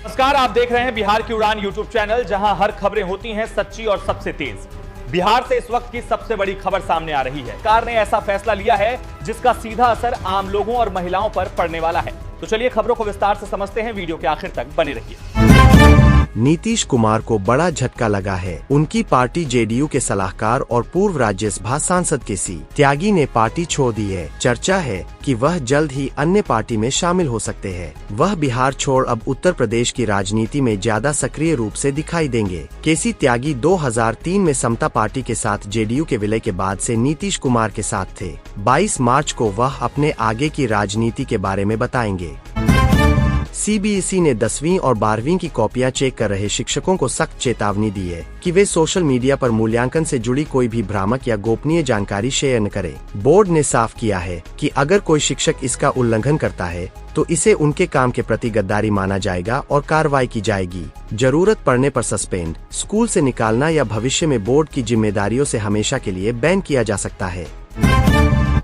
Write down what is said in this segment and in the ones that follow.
नमस्कार, आप देख रहे हैं बिहार की उड़ान यूट्यूब चैनल, जहां हर खबरें होती हैं सच्ची और सबसे तेज। बिहार से इस वक्त की सबसे बड़ी खबर सामने आ रही है। सरकार ने ऐसा फैसला लिया है जिसका सीधा असर आम लोगों और महिलाओं पर पड़ने वाला है। तो चलिए खबरों को विस्तार से समझते हैं, वीडियो के आखिर तक बने रहिए। नीतीश कुमार को बड़ा झटका लगा है। उनकी पार्टी जेडीयू के सलाहकार और पूर्व राज्यसभा सांसद केसी त्यागी ने पार्टी छोड़ दी है। चर्चा है कि वह जल्द ही अन्य पार्टी में शामिल हो सकते हैं। वह बिहार छोड़ अब उत्तर प्रदेश की राजनीति में ज्यादा सक्रिय रूप से दिखाई देंगे। केसी त्यागी 2003 में समता पार्टी के साथ जेडीयू के विलय के बाद से नीतीश कुमार के साथ थे। 22 मार्च को वह अपने आगे की राजनीति के बारे में बताएंगे। सीबीएसई ने 10वीं और 12वीं की कॉपियां चेक कर रहे शिक्षकों को सख्त चेतावनी दी है कि वे सोशल मीडिया पर मूल्यांकन से जुड़ी कोई भी भ्रामक या गोपनीय जानकारी शेयर न करें। बोर्ड ने साफ किया है कि अगर कोई शिक्षक इसका उल्लंघन करता है तो इसे उनके काम के प्रति गद्दारी माना जाएगा और कार्रवाई की जाएगी। जरूरत पड़ने पर सस्पेंड, स्कूल से निकालना या भविष्य में बोर्ड की जिम्मेदारियों से हमेशा के लिए बैन किया जा सकता है।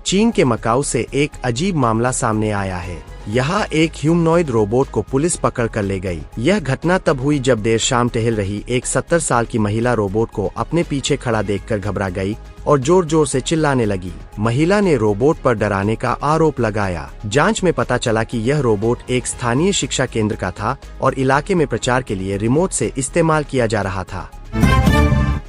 चीन के मकाऊ से एक अजीब मामला सामने आया है। यहाँ एक ह्यूमनॉइड रोबोट को पुलिस पकड़ कर ले गई। यह घटना तब हुई जब देर शाम टहल रही एक 70 साल की महिला रोबोट को अपने पीछे खड़ा देखकर घबरा गई और जोर जोर से चिल्लाने लगी। महिला ने रोबोट पर डराने का आरोप लगाया। जांच में पता चला कि यह रोबोट एक स्थानीय शिक्षा केंद्र का था और इलाके में प्रचार के लिए रिमोट से इस्तेमाल किया जा रहा था।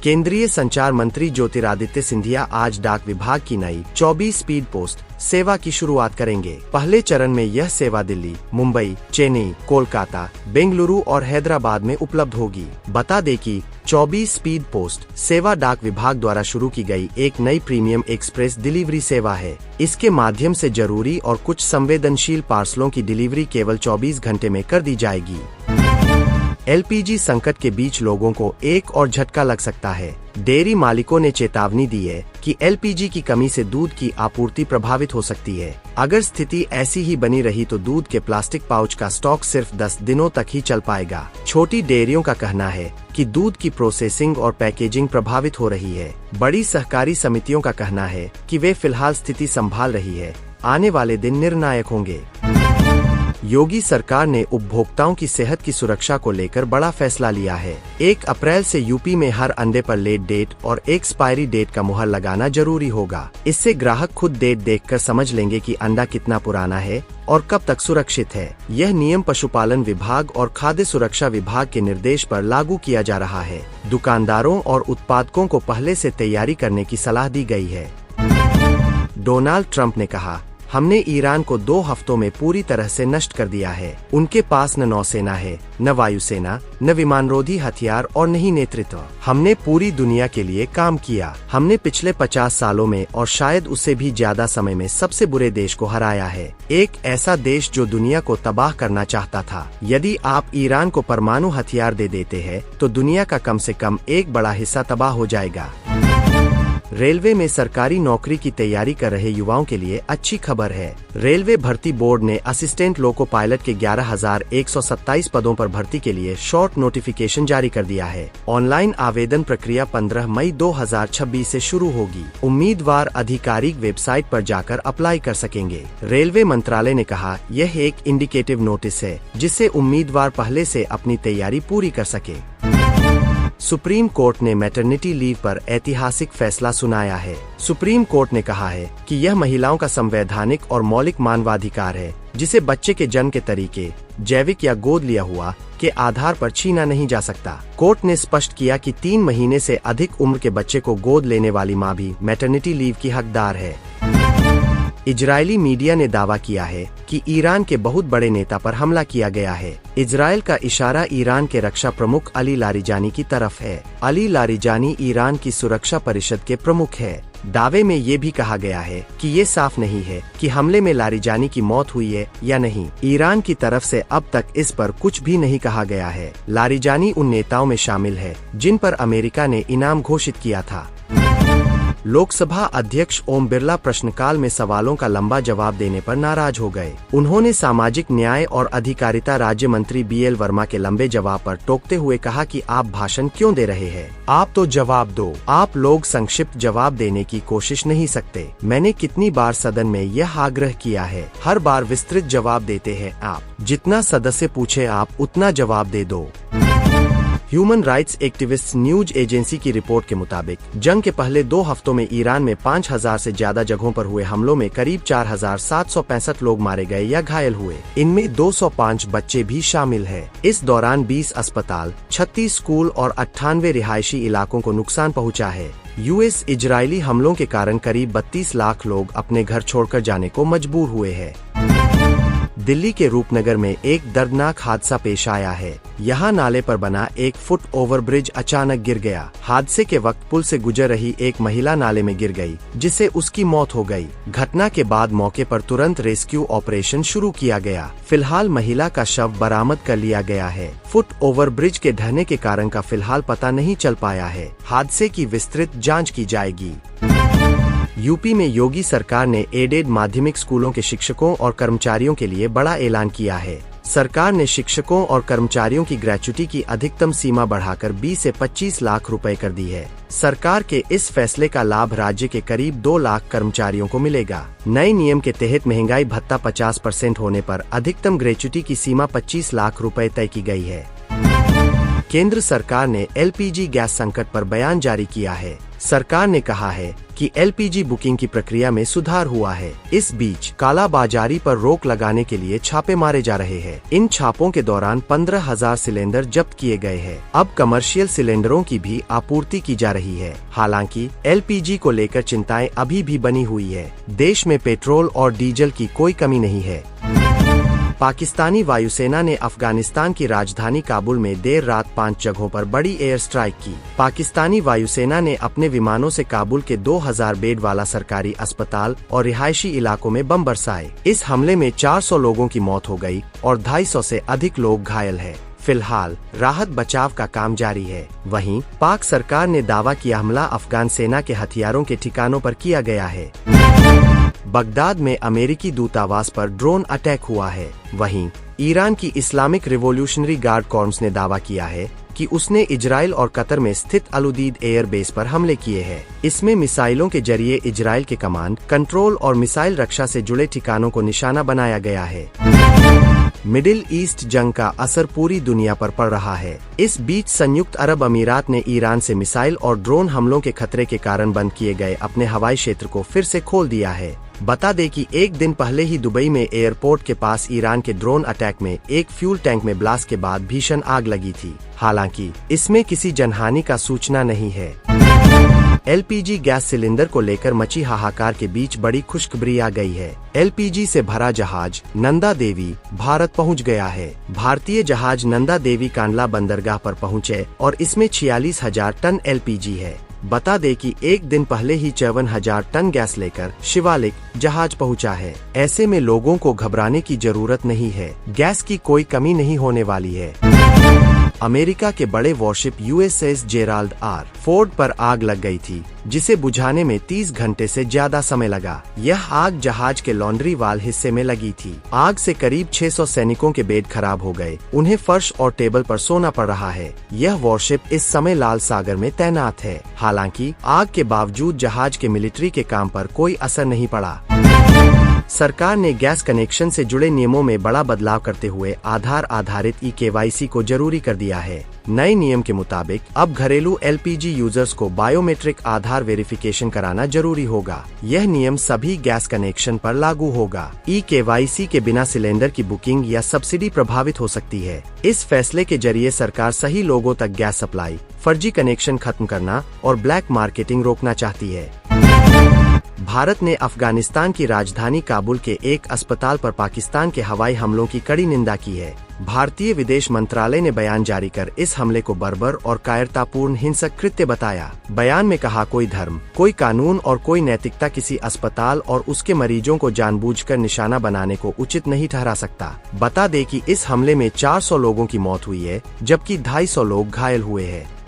केंद्रीय संचार मंत्री ज्योतिरादित्य सिंधिया आज डाक विभाग की नई 24 स्पीड पोस्ट सेवा की शुरुआत करेंगे। पहले चरण में यह सेवा दिल्ली, मुंबई, चेन्नई, कोलकाता, बेंगलुरु और हैदराबाद में उपलब्ध होगी। बता दें कि 24 स्पीड पोस्ट सेवा डाक विभाग द्वारा शुरू की गई एक नई प्रीमियम एक्सप्रेस डिलीवरी सेवा है। इसके माध्यम से जरूरी और कुछ संवेदनशील पार्सलों की डिलीवरी केवल 24 घंटे में कर दी जाएगी। एलपीजी संकट के बीच लोगों को एक और झटका लग सकता है। डेयरी मालिकों ने चेतावनी दी है कि एलपीजी की कमी से दूध की आपूर्ति प्रभावित हो सकती है। अगर स्थिति ऐसी ही बनी रही तो दूध के प्लास्टिक पाउच का स्टॉक सिर्फ 10 दिनों तक ही चल पाएगा। छोटी डेयरियों का कहना है कि दूध की प्रोसेसिंग और पैकेजिंग प्रभावित हो रही है। बड़ी सहकारी समितियों का कहना है कि वे फिलहाल स्थिति संभाल रही है। आने वाले दिन निर्णायक होंगे। योगी सरकार ने उपभोक्ताओं की सेहत की सुरक्षा को लेकर बड़ा फैसला लिया है। 1 अप्रैल से यूपी में हर अंडे पर लेट डेट और एक्सपायरी डेट का मुहर लगाना जरूरी होगा। इससे ग्राहक खुद डेट देखकर समझ लेंगे कि अंडा कितना पुराना है और कब तक सुरक्षित है। यह नियम पशुपालन विभाग और खाद्य सुरक्षा विभाग के निर्देश पर लागू किया जा रहा है। दुकानदारों और उत्पादकों को पहले से तैयारी करने की सलाह दी गई है। डोनाल्ड ट्रंप ने कहा, हमने ईरान को 2 हफ्तों में पूरी तरह से नष्ट कर दिया है। उनके पास न नौसेना है, न वायुसेना, न विमानरोधी हथियार और न ही नेतृत्व। हमने पूरी दुनिया के लिए काम किया। हमने पिछले 50 सालों में और शायद उससे भी ज्यादा समय में सबसे बुरे देश को हराया है। एक ऐसा देश जो दुनिया को तबाह करना चाहता था। यदि आप ईरान को परमाणु हथियार दे देते हैं तो दुनिया का कम से कम एक बड़ा हिस्सा तबाह हो जाएगा। रेलवे में सरकारी नौकरी की तैयारी कर रहे युवाओं के लिए अच्छी खबर है। रेलवे भर्ती बोर्ड ने असिस्टेंट लोको पायलट के 11,127 पदों पर भर्ती के लिए शॉर्ट नोटिफिकेशन जारी कर दिया है। ऑनलाइन आवेदन प्रक्रिया 15 मई 2026 से शुरू होगी। उम्मीदवार आधिकारिक वेबसाइट पर जाकर अप्लाई कर सकेंगे। रेलवे मंत्रालय ने कहा, यह एक इंडिकेटिव नोटिस है जिससे उम्मीदवार पहले से अपनी तैयारी पूरी कर सके। सुप्रीम कोर्ट ने मैटरनिटी लीव पर ऐतिहासिक फैसला सुनाया है। सुप्रीम कोर्ट ने कहा है कि यह महिलाओं का संवैधानिक और मौलिक मानवाधिकार है जिसे बच्चे के जन्म के तरीके, जैविक या गोद लिया हुआ के आधार पर छीना नहीं जा सकता। कोर्ट ने स्पष्ट किया कि 3 महीने से अधिक उम्र के बच्चे को गोद लेने वाली मां भी मैटरनिटी लीव की हकदार है। इजरायली मीडिया ने दावा किया है कि ईरान के बहुत बड़े नेता पर हमला किया गया है। इजरायल का इशारा ईरान के रक्षा प्रमुख अली लारिजानी की तरफ है। अली लारिजानी ईरान की सुरक्षा परिषद के प्रमुख है। दावे में ये भी कहा गया है कि ये साफ नहीं है कि हमले में लारिजानी की मौत हुई है या नहीं। ईरान की तरफ से अब तक इस पर कुछ भी नहीं कहा गया है। लारिजानी उन नेताओं में शामिल है जिन पर अमेरिका ने इनाम घोषित किया था। लोकसभा अध्यक्ष ओम बिरला प्रश्नकाल में सवालों का लंबा जवाब देने पर नाराज हो गए। उन्होंने सामाजिक न्याय और अधिकारिता राज्य मंत्री BL वर्मा के लंबे जवाब पर टोकते हुए कहा कि आप भाषण क्यों दे रहे हैं? आप तो जवाब दो। आप लोग संक्षिप्त जवाब देने की कोशिश नहीं सकते। मैंने कितनी बार सदन में यह आग्रह किया है, हर बार विस्तृत जवाब देते हैं आप। जितना सदस्य पूछे आप उतना जवाब दे दो। Human rights activist news agency की रिपोर्ट के मुताबिक जंग के पहले 2 हफ्तों में ईरान में 5000 से ज्यादा जगहों पर हुए हमलों में करीब 4765 लोग मारे गए या घायल हुए। इनमें 205 बच्चे भी शामिल हैं। इस दौरान 20 अस्पताल, 36 स्कूल और 98 रिहायशी इलाकों को नुकसान पहुंचा है। US इजरायली हमलों के कारण करीब 32 लाख लोग अपने घर छोड़कर जाने को मजबूर हुए हैं। दिल्ली के रूपनगर में एक दर्दनाक हादसा पेश आया है। यहाँ नाले पर बना एक फुट ओवरब्रिज अचानक गिर गया। हादसे के वक्त पुल से गुजर रही एक महिला नाले में गिर गई, जिससे उसकी मौत हो गई। घटना के बाद मौके पर तुरंत रेस्क्यू ऑपरेशन शुरू किया गया। फिलहाल महिला का शव बरामद कर लिया गया है। फुट ओवरब्रिज के ढहने के कारण का फिलहाल पता नहीं चल पाया है। हादसे की विस्तृत जाँच की जाएगी। यूपी में योगी सरकार ने एडेड माध्यमिक स्कूलों के शिक्षकों और कर्मचारियों के लिए बड़ा ऐलान किया है। सरकार ने शिक्षकों और कर्मचारियों की ग्रेच्युटी की अधिकतम सीमा बढ़ाकर 20 से 25 लाख रुपए कर दी है। सरकार के इस फैसले का लाभ राज्य के करीब 2 लाख कर्मचारियों को मिलेगा। नए नियम के तहत महंगाई भत्ता 50% होने पर अधिकतम ग्रेच्युटी की सीमा 25 लाख रुपए तय की गई है। केंद्र सरकार ने LPG गैस संकट पर बयान जारी किया है। सरकार ने कहा है कि LPG बुकिंग की प्रक्रिया में सुधार हुआ है। इस बीच कालाबाजारी पर रोक लगाने के लिए छापे मारे जा रहे हैं। इन छापों के दौरान 15,000 सिलेंडर जब्त किए गए हैं। अब कमर्शियल सिलेंडरों की भी आपूर्ति की जा रही है। हालांकि LPG को लेकर चिंताएं अभी भी बनी हुई है। देश में पेट्रोल और डीजल की कोई कमी नहीं है। पाकिस्तानी वायुसेना ने अफगानिस्तान की राजधानी काबुल में देर रात 5 जगहों पर बड़ी एयर स्ट्राइक की। पाकिस्तानी वायुसेना ने अपने विमानों से काबुल के 2000 बेड वाला सरकारी अस्पताल और रिहायशी इलाकों में बम बरसाए। इस हमले में 400 लोगों की मौत हो गई और 250 से अधिक लोग घायल हैं। फिलहाल राहत बचाव का काम जारी है। वहीं पाक सरकार ने दावा किया हमला अफगान सेना के हथियारों के ठिकानों पर किया गया है। बगदाद में अमेरिकी दूतावास पर ड्रोन अटैक हुआ है। वहीं ईरान की इस्लामिक रिवॉल्यूशनरी गार्ड कॉर्प्स ने दावा किया है कि उसने इजराइल और कतर में स्थित अल-उदीद एयर बेस पर हमले किए हैं। इसमें मिसाइलों के जरिए इजराइल के कमांड, कंट्रोल और मिसाइल रक्षा से जुड़े ठिकानों को निशाना बनाया गया है। मिडिल ईस्ट जंग का असर पूरी दुनिया पर पड़ रहा है। इस बीच संयुक्त अरब अमीरात ने ईरान से मिसाइल और ड्रोन हमलों के खतरे के कारण बंद किए गए अपने हवाई क्षेत्र को फिर से खोल दिया है। बता दें कि एक दिन पहले ही दुबई में एयरपोर्ट के पास ईरान के ड्रोन अटैक में एक फ्यूल टैंक में ब्लास्ट के बाद भीषण आग लगी थी। हालांकि इसमें किसी जनहानि का सूचना नहीं है। LPG गैस सिलेंडर को लेकर मची हाहाकार के बीच बड़ी खुशखबरी आ गई है। LPG से भरा जहाज नंदा देवी भारत पहुंच गया है। भारतीय जहाज नंदा देवी कांडला बंदरगाह पर पहुंचे और इसमें 46,000 टन LPG है। बता दे कि एक दिन पहले ही 54,000 टन गैस लेकर शिवालिक जहाज पहुंचा है। ऐसे में लोगों को घबराने की जरूरत नहीं है। गैस की कोई कमी नहीं होने वाली है। अमेरिका के बड़े worship USS Gerald R. Ford पर आग लग गई थी, जिसे बुझाने में 30 घंटे से ज्यादा समय लगा। यह आग जहाज के लॉन्ड्री वाल हिस्से में लगी थी। आग से करीब 600 सैनिकों के बेड खराब हो गए। उन्हें फर्श और टेबल पर सोना पड़ रहा है। यह वॉरशिप इस समय लाल सागर में तैनात है। हालांकि आग के बावजूद जहाज के मिलिट्री के काम पर कोई असर नहीं पड़ा। सरकार ने गैस कनेक्शन से जुड़े नियमों में बड़ा बदलाव करते हुए आधार आधारित eKYC को जरूरी कर दिया है। नए नियम के मुताबिक अब घरेलू LPG यूजर्स को बायोमेट्रिक आधार वेरिफिकेशन कराना जरूरी होगा। यह नियम सभी गैस कनेक्शन पर लागू होगा। eKYC के बिना सिलेंडर की बुकिंग या सब्सिडी प्रभावित हो सकती है। इस फैसले के जरिए सरकार सही लोगों तक गैस सप्लाई, फर्जी कनेक्शन खत्म करना और ब्लैक मार्केटिंग रोकना चाहती है। भारत ने अफगानिस्तान की राजधानी काबुल के एक अस्पताल पर पाकिस्तान के हवाई हमलों की कड़ी निंदा की है। भारतीय विदेश मंत्रालय ने बयान जारी कर इस हमले को बर्बर और कायरतापूर्ण हिंसक कृत्य बताया। बयान में कहा, कोई धर्म, कोई कानून और कोई नैतिकता किसी अस्पताल और उसके मरीजों को जानबूझकर निशाना बनाने को उचित नहीं ठहरा सकता। बता दें कि इस हमले में 400 लोगों की मौत हुई है, जबकि 250 लोग घायल हुए हैं।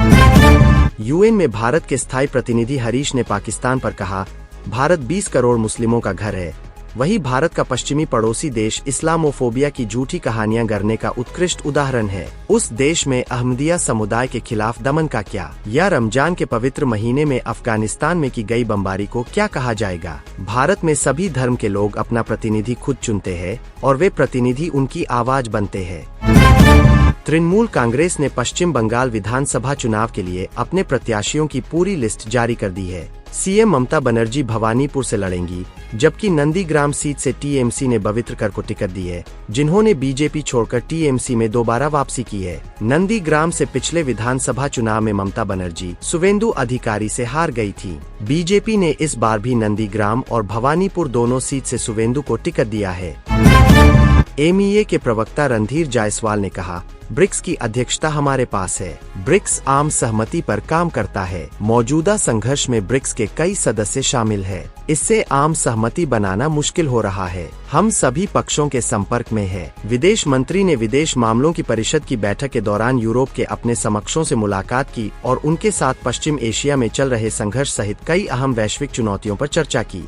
यूएन में भारत के स्थायी प्रतिनिधि हरीश ने पाकिस्तान पर कहा, भारत 20 करोड़ मुस्लिमों का घर है, वही भारत का पश्चिमी पड़ोसी देश इस्लामोफोबिया की झूठी कहानियां गढ़ने का उत्कृष्ट उदाहरण है। उस देश में अहमदिया समुदाय के खिलाफ दमन का क्या, या रमजान के पवित्र महीने में अफगानिस्तान में की गई बमबारी को क्या कहा जाएगा। भारत में सभी धर्म के लोग अपना प्रतिनिधि खुद चुनते हैं और वे प्रतिनिधि उनकी आवाज बनते हैं। तृणमूल कांग्रेस ने पश्चिम बंगाल विधानसभा चुनाव के लिए अपने प्रत्याशियों की पूरी लिस्ट जारी कर दी है। सीएम ममता बनर्जी भवानीपुर से लड़ेंगी, जबकि नंदीग्राम सीट से टीएमसी ने बवित्रकर को टिकट दी है, जिन्होंने बीजेपी छोड़कर टीएमसी में दोबारा वापसी की है। नंदीग्राम से पिछले विधानसभा चुनाव में ममता बनर्जी शुवेंदु अधिकारी से हार गई थी। बीजेपी ने इस बार भी नंदीग्राम और भवानीपुर दोनों सीट से शुवेंदु को टिकट दिया है। एमईए के प्रवक्ता रणधीर जायसवाल ने कहा, ब्रिक्स की अध्यक्षता हमारे पास है। ब्रिक्स आम सहमति पर काम करता है। मौजूदा संघर्ष में ब्रिक्स के कई सदस्य शामिल हैं। इससे आम सहमति बनाना मुश्किल हो रहा है। हम सभी पक्षों के संपर्क में हैं। विदेश मंत्री ने विदेश मामलों की परिषद की बैठक के दौरान यूरोप के अपने समकक्षों से मुलाकात की और उनके साथ पश्चिम एशिया में चल रहे संघर्ष सहित कई अहम वैश्विक चुनौतियों पर चर्चा की।